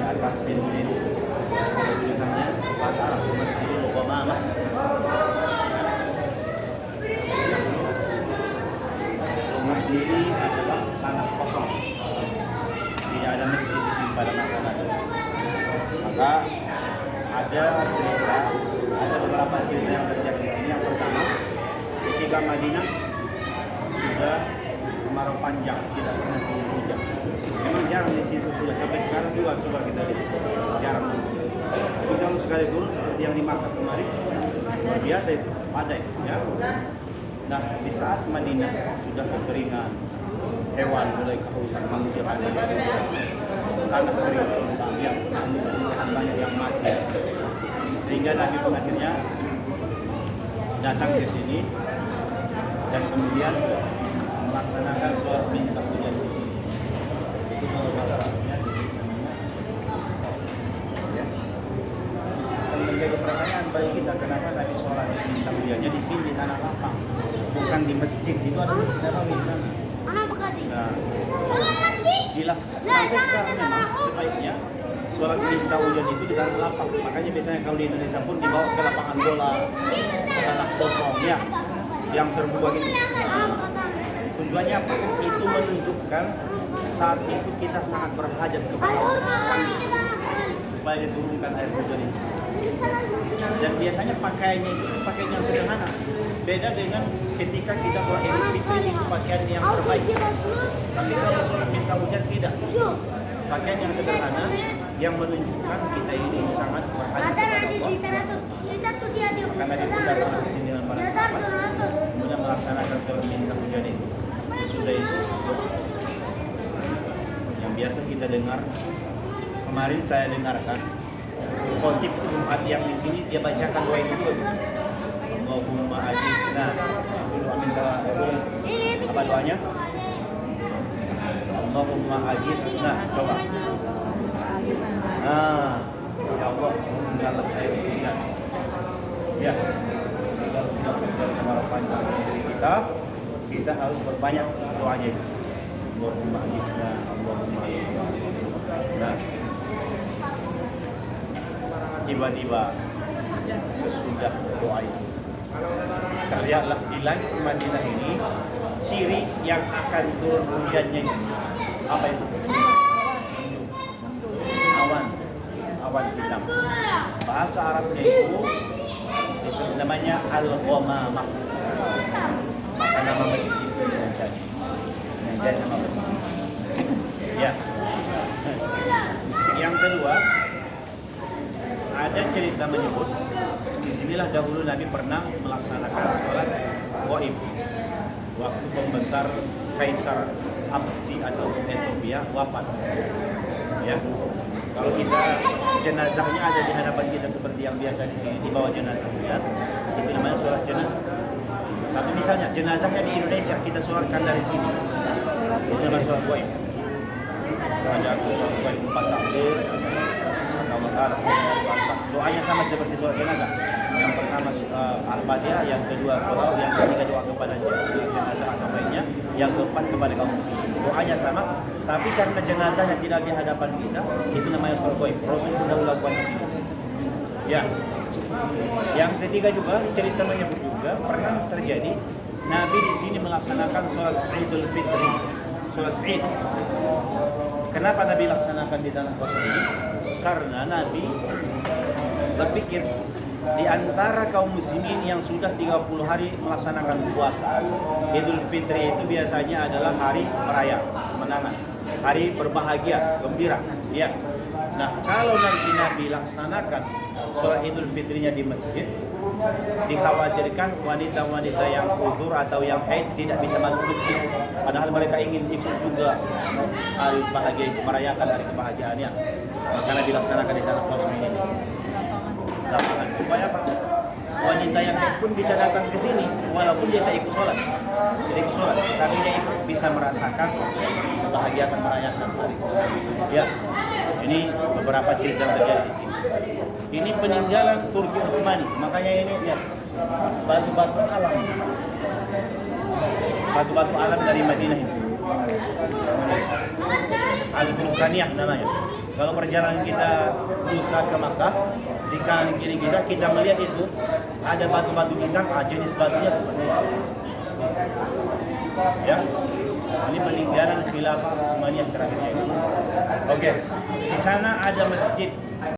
atas ini tulisannya Fatah Masjidil Ghamamah. Masjid ini adalah tanah kosong, tidak ada masjid di sini pada masa lalu. Maka ada cerita, ada beberapa cerita yang terjadi di sini. Yang pertama, ketika Madinah sudah kemarau panjang, tidak pernah turun hujan. Memang jarang di situ turun, sampai sekarang juga coba kita lihat, jarang. Tapi kalau sekali turun seperti yang di Makkah kemarin, luar biasa itu, padai, ya. Nah, di saat Madinah sudah kekeringan, hewan mulai kehausan, manusia ada tanah kering, yang banyak yang mati. Sehingga Nabi pun akhirnya datang ke sini dan kemudian melaksanakan sholat minta hujan di sini. Itu kalau bahasa Arabnya namanya istisqa. Ya. Akan menjadi pertanyaan bagi kita, kenapa Nabi sholat minta hujannya di sini di tanah lapang, bukan di masjid? Itu ada masjid Nabawi di sana. Nah, sampai sekarang memang sebaiknya sholat minta hujan itu di tanah lapang. Makanya biasanya kalau di Indonesia pun dibawa ke lapangan bola, ke tanah kosong ya, yang terbuka gini. Tujuannya apa? Itu menunjukkan saat itu kita sangat berhajat kepada Allah supaya diturunkan air hujan itu. Dan biasanya pakaiannya itu pakaian yang sederhana. Beda dengan ketika kita sholat Idul Fitri itu pakaian yang terbaik. Tapi kalau sholat minta hujan tidak. Pakaian yang sederhana yang menunjukkan kita ini sangat berhajat kepada Allah. Karena itu datang ke sini dengan para sahabat, kemudian melaksanakan sholat minta hujan itu. Sesudah itu yang biasa kita dengar, kemarin saya dengarkan khotib Jumat yang di sini dia bacakan doa itu dulu. Allahumma ajibna. Dulu amin apa doanya? Allahumma ajibna. Coba. Ya Allah, mengalah air hujan. Ya, kita sudah terjadi kemarau panjang dari kita harus berbanyak doanya. Allahumma ajibna, Allahumma ajibna. Nah, tiba-tiba sesudah doa itu terlihatlah di langit Madinah ini ciri yang akan turun hujannya ini. Apa itu? Awan hitam. Bahasa Arabnya itu namanya al-ghamamah. Maka nama masjid itu menjadi nama masjid. Ya. Yang kedua, ada cerita menyebut disinilah dahulu Nabi pernah melaksanakan sholat ghaib waktu pembesar Kaisar Absi atau Ethiopia wafat. Ya, kalau kita jenazahnya ada di hadapan kita seperti yang biasa di sini, di bawah jenazah ya, itu namanya sholat jenazah. Tapi misalnya jenazahnya di Indonesia kita sholatkan dari sini, itu namanya sholat ghaib. Sholat ghaib 4 takbir. Doanya sama seperti sholat jenazah. Yang pertama Al-Fatihah, yang kedua sholat, yang ketiga doa kepada jenazah atau lainnya, yang keempat kepada kaum muslimin. Doanya sama, tapi karena jenazahnya tidak di hadapan kita, itu namanya sholat ghaib. Rasul sudah lakukan di sini. Ya. Yang ketiga juga cerita menyebut juga pernah terjadi Nabi di sini melaksanakan sholat Idul Fitri, sholat Id. Kenapa Nabi laksanakan di tanah kosong ini? Karena Nabi berpikir di antara kaum muslimin yang sudah 30 hari melaksanakan puasa, Idul Fitri itu biasanya adalah hari meraya, kemenangan, hari berbahagia, gembira. Ya. Nah, kalau nanti Nabi laksanakan sholat Idul Fitrinya di masjid, dikhawatirkan wanita-wanita yang uzur atau yang haid tidak bisa masuk masjid. Padahal mereka ingin ikut juga hari bahagia itu, merayakan hari kebahagiaannya. Maka Nabi laksanakan di tanah kosong ini. Lapangan. Supaya apa? Wanita yang haid pun bisa datang ke sini, walaupun dia tak ikut sholat. Tidak ikut sholat, tapi dia ikut bisa merasakan kebahagiaan merayakan hari. Ya, ini beberapa cerita yang terjadi di sini. Ini peninggalan Turki Utsmani, makanya ini lihat batu-batu alam. Batu-batu alam dari Madinah ini. Al-Vulkaniyah namanya. Kalau perjalanan kita berusaha ke Makkah, di kanan kiri kita melihat itu ada batu-batu hitam, jenis batunya seperti itu. Ya, ini peninggalan khilafah Umayyah terakhirnya ini. Oke, di sana ada masjid